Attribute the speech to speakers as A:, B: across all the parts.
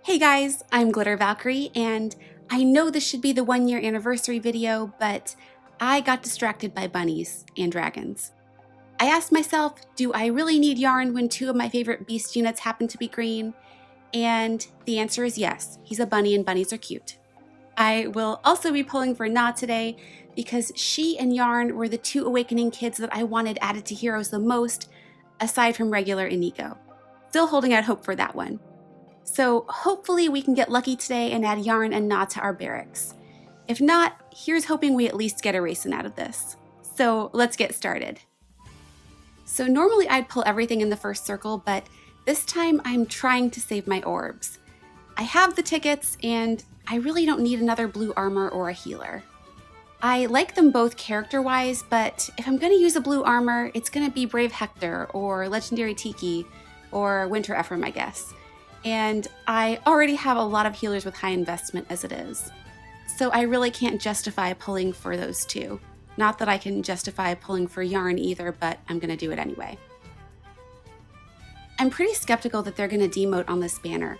A: Hey guys, I'm Glitter Valkyrie, and I know this should be the 1-year anniversary video, but I got distracted by bunnies and dragons. I asked myself, do I really need yarn when two of my favorite beast units happen to be green? And the answer is yes, he's a bunny and bunnies are cute. I will also be pulling for Na today because she and Yarn were the two awakening kids that I wanted added to Heroes the most, aside from regular and Nico. Still holding out hope for that one. So hopefully we can get lucky today and add Yarn and Na to our barracks. If not, here's hoping we at least get a racing out of this. So let's get started. So normally I'd pull everything in the first circle, but this time I'm trying to save my orbs. I have the tickets and I really don't need another blue armor or a healer. I like them both character-wise, but if I'm going to use a blue armor, it's going to be Brave Hector or Legendary Tiki or Winter Ephraim, I guess. And I already have a lot of healers with high investment as it is. So I really can't justify pulling for those two. Not that I can justify pulling for Yarn either, but I'm going to do it anyway. I'm pretty skeptical that they're going to demote on this banner.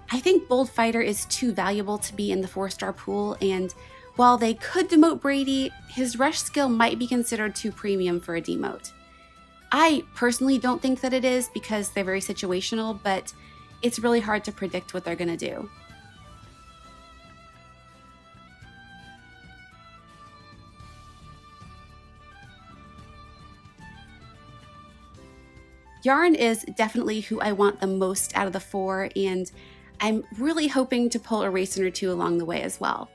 A: I think Bold Fighter is too valuable to be in the 4-star pool, and while they could demote Brady, his rush skill might be considered too premium for a demote. I personally don't think that it is because they're very situational, but it's really hard to predict what they're going to do. Yarn is definitely who I want the most out of the 4, and I'm really hoping to pull a racing or two along the way as well.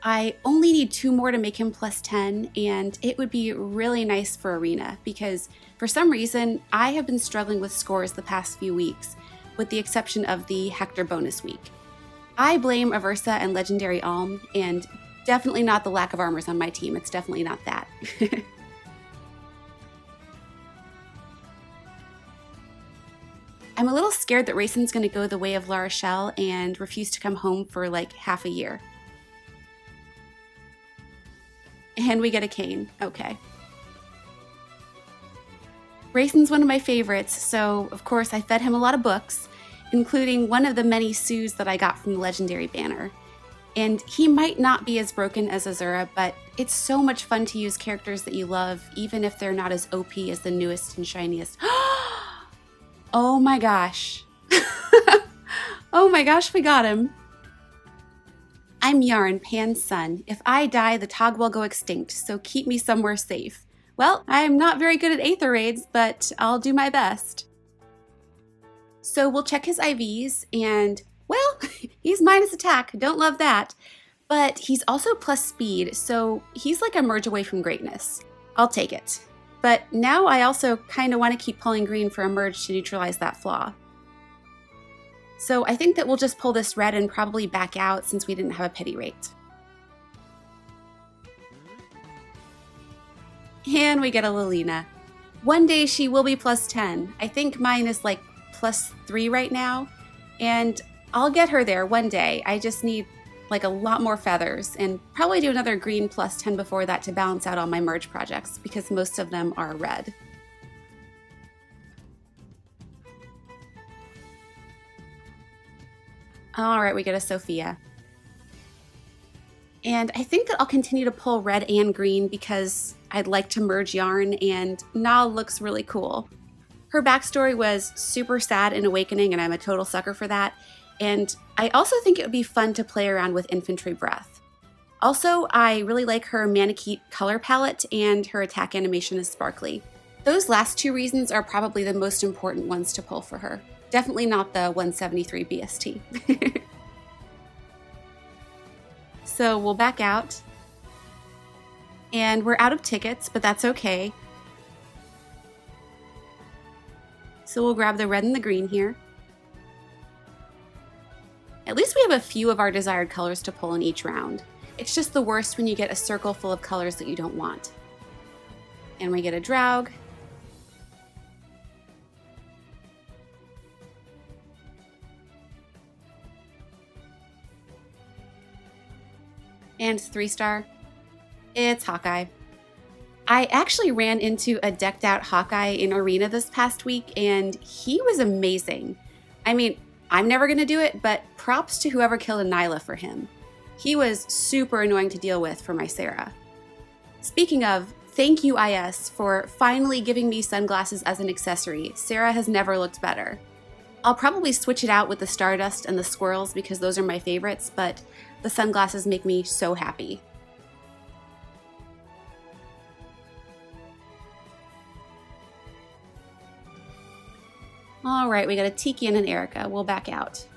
A: I only need 2 more to make him plus 10, and it would be really nice for Arena because for some reason I have been struggling with scores the past few weeks, with the exception of the Hector bonus week. I blame Aversa and Legendary Alm, and definitely not the lack of armors on my team. It's definitely not that. I'm a little scared that Racin's going to go the way of La Rochelle and refuse to come home for like half a year. And we get a cane. Okay. Racin's one of my favorites, so of course I fed him a lot of books, including one of the many Sues that I got from the Legendary banner. And he might not be as broken as Azura, but it's so much fun to use characters that you love, even if they're not as OP as the newest and shiniest. Oh my gosh. Oh my gosh, we got him. I'm Yarn, Pan's son. If I die, the Tog will go extinct, so keep me somewhere safe. Well, I'm not very good at Aether raids, but I'll do my best. So we'll check his IVs, and, well, he's minus attack. Don't love that. But he's also plus speed, so he's like a merge away from greatness. I'll take it. But now I also kind of want to keep pulling green for a merge to neutralize that flaw. So I think that we'll just pull this red and probably back out since we didn't have a pity rate. And we get a Lilina. One day she will be plus 10. I think mine is like plus 3 right now. And I'll get her there one day. I just need like a lot more feathers and probably do another green plus 10 before that to balance out all my merge projects because most of them are red. All right, we get a Sophia. And I think that I'll continue to pull red and green because I'd like to merge Yarn, and Na looks really cool. Her backstory was super sad in Awakening, and I'm a total sucker for that. And I also think it would be fun to play around with Infantry Breath. Also, I really like her Manakete color palette, and her attack animation is sparkly. Those last 2 reasons are probably the most important ones to pull for her. Definitely not the 173 BST. So we'll back out. And we're out of tickets, but that's okay. So we'll grab the red and the green here. At least we have a few of our desired colors to pull in each round. It's just the worst when you get a circle full of colors that you don't want. And we get a Draug. And 3-star. It's Hawkeye. I actually ran into a decked out Hawkeye in Arena this past week, and he was amazing. I mean, I'm never gonna do it, but props to whoever killed Nyla for him. He was super annoying to deal with for my Sarah. Speaking of, thank you IS for finally giving me sunglasses as an accessory. Sarah has never looked better. I'll probably switch it out with the Stardust and the squirrels because those are my favorites, but the sunglasses make me so happy. All right, we got a Tiki and an Erica. We'll back out.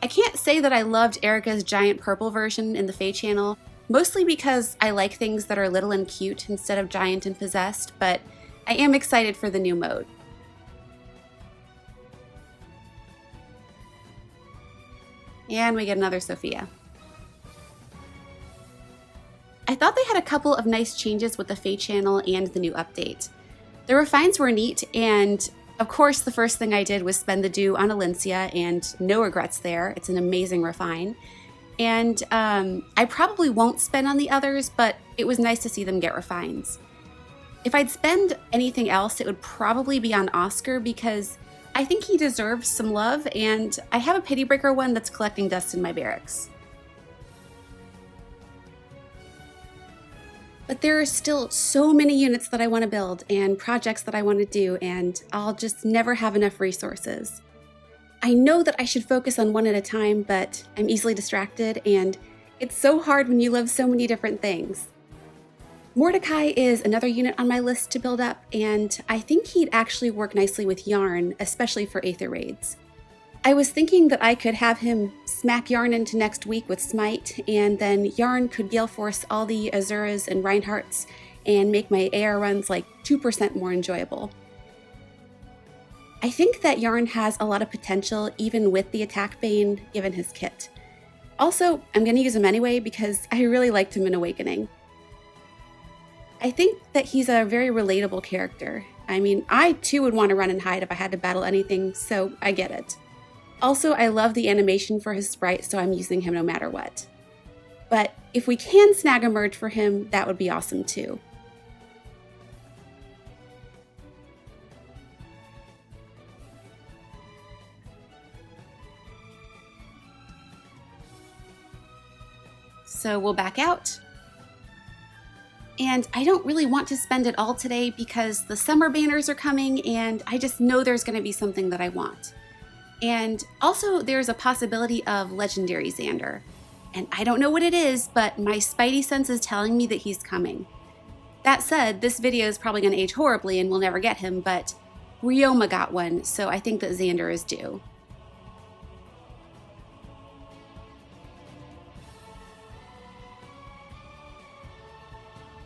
A: I can't say that I loved Erica's giant purple version in the Fae channel, mostly because I like things that are little and cute instead of giant and possessed, but I am excited for the new mode. And we get another Sophia. I thought they had a couple of nice changes with the Fae channel and the new update. The refines were neat, and of course the first thing I did was spend the dew on Alencia, and no regrets there. It's an amazing refine. And I probably won't spend on the others, but it was nice to see them get refines. If I'd spend anything else, it would probably be on Oscar because I think he deserves some love, and I have a Pity Breaker one that's collecting dust in my barracks. But there are still so many units that I want to build and projects that I want to do, and I'll just never have enough resources. I know that I should focus on one at a time, but I'm easily distracted, and it's so hard when you love so many different things. Mordecai is another unit on my list to build up, and I think he'd actually work nicely with Yarn, especially for Aether raids. I was thinking that I could have him smack Yarn into next week with Smite, and then Yarn could Gale Force all the Azuras and Reinhardts and make my AR runs like 2% more enjoyable. I think that Yarn has a lot of potential even with the attack bane given his kit. Also, I'm going to use him anyway because I really liked him in Awakening. I think that he's a very relatable character. I mean, I too would want to run and hide if I had to battle anything, so I get it. Also, I love the animation for his sprite, so I'm using him no matter what. But if we can snag a merge for him, that would be awesome too. So we'll back out. And I don't really want to spend it all today because the summer banners are coming and I just know there's going to be something that I want. And also there's a possibility of legendary Xander. And I don't know what it is, but my spidey sense is telling me that he's coming. That said, this video is probably going to age horribly and we'll never get him, but Ryoma got one, so I think that Xander is due.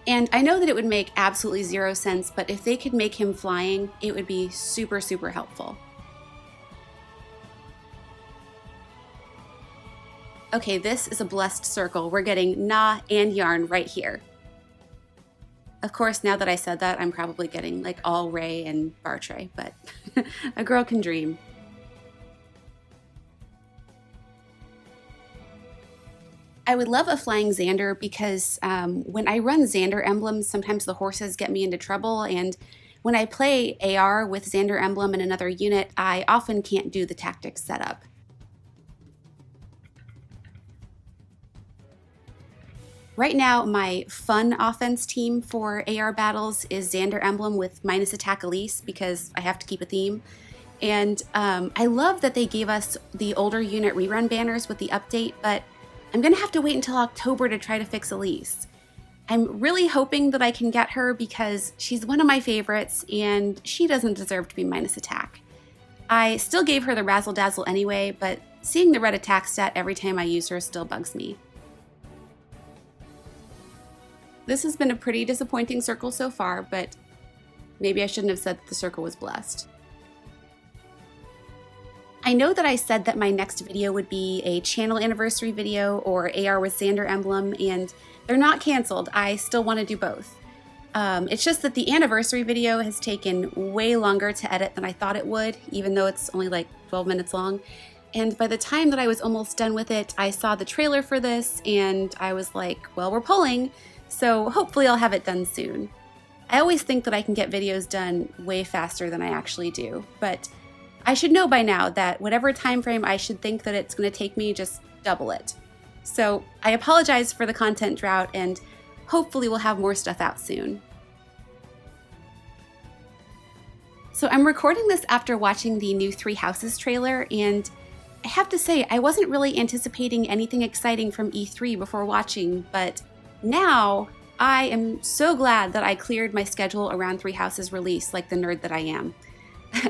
A: And I know that it would make absolutely zero sense, but if they could make him flying, it would be super, super helpful. Okay, this is a blessed circle. We're getting Na and Yarn right here. Of course, now that I said that, I'm probably getting like all Ray and Bartray, but a girl can dream. I would love a flying Xander because when I run Xander emblems, sometimes the horses get me into trouble, and when I play AR with Xander emblem and another unit, I often can't do the tactics setup. Right now, my fun offense team for AR battles is Xander emblem with minus attack Elise because I have to keep a theme. And I love that they gave us the older unit rerun banners with the update, but I'm gonna have to wait until October to try to fix Elise. I'm really hoping that I can get her because she's one of my favorites and she doesn't deserve to be minus attack. I still gave her the Razzle Dazzle anyway, but seeing the red attack stat every time I use her still bugs me. This has been a pretty disappointing circle so far, but maybe I shouldn't have said that the circle was blessed. I know that I said that my next video would be a channel anniversary video or AR with Xander emblem, and they're not canceled. I still want to do both. It's just that the anniversary video has taken way longer to edit than I thought it would, even though it's only like 12 minutes long. And by the time that I was almost done with it, I saw the trailer for this and I was like, well, we're pulling, so hopefully I'll have it done soon. I always think that I can get videos done way faster than I actually do, but I should know by now that whatever time frame I should think that it's going to take me, just double it. So I apologize for the content drought, and hopefully we'll have more stuff out soon. So I'm recording this after watching the new Three Houses trailer, and I have to say I wasn't really anticipating anything exciting from E3 before watching, but now I am so glad that I cleared my schedule around Three Houses release like the nerd that I am.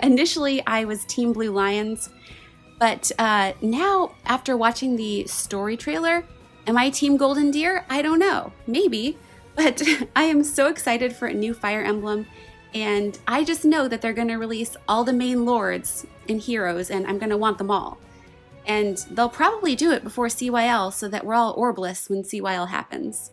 A: Initially, I was Team Blue Lions, but now, after watching the story trailer, am I Team Golden Deer? I don't know. Maybe. But I am so excited for a new Fire Emblem, and I just know that they're going to release all the main lords and heroes, and I'm going to want them all. And they'll probably do it before CYL so that we're all orbless when CYL happens.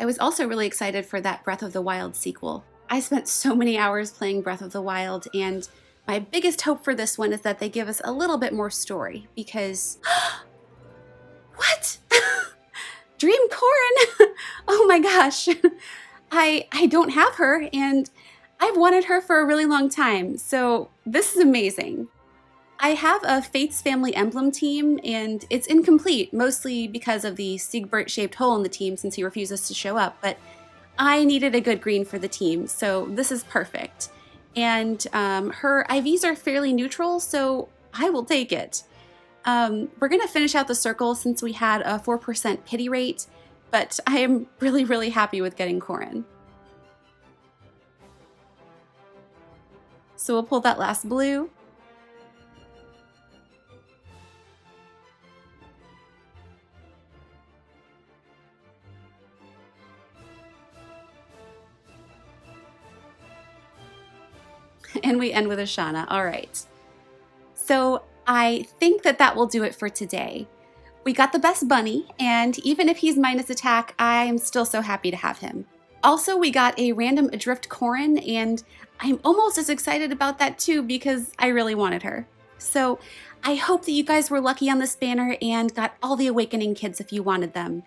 A: I was also really excited for that Breath of the Wild sequel. I spent so many hours playing Breath of the Wild, and my biggest hope for this one is that they give us a little bit more story, because... What? Dream Corrin! Oh my gosh! I don't have her, and I've wanted her for a really long time, so this is amazing. I have a Fates Family Emblem team, and it's incomplete, mostly because of the Siegbert-shaped hole in the team since he refuses to show up, but I needed a good green for the team, so this is perfect. And her IVs are fairly neutral, so I will take it. We're going to finish out the circle since we had a 4% pity rate, but I am really, really happy with getting Corrin. So we'll pull that last blue. And we end with Ashana. All right. So I think that will do it for today. We got the best bunny, and even if he's minus attack, I'm still so happy to have him. Also, we got a random Adrift Corrin, and I'm almost as excited about that too because I really wanted her. So I hope that you guys were lucky on this banner and got all the Awakening kids if you wanted them.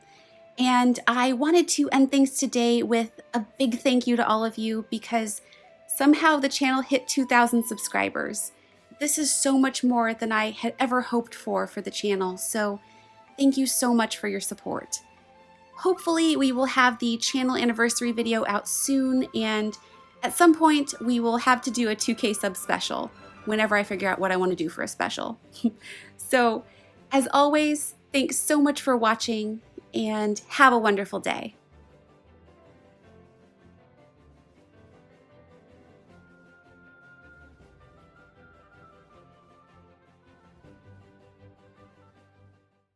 A: And I wanted to end things today with a big thank you to all of you because somehow the channel hit 2,000 subscribers. This is so much more than I had ever hoped for the channel, so thank you so much for your support. Hopefully we will have the channel anniversary video out soon, and at some point we will have to do a 2K sub special whenever I figure out what I want to do for a special. So as always, thanks so much for watching and have a wonderful day.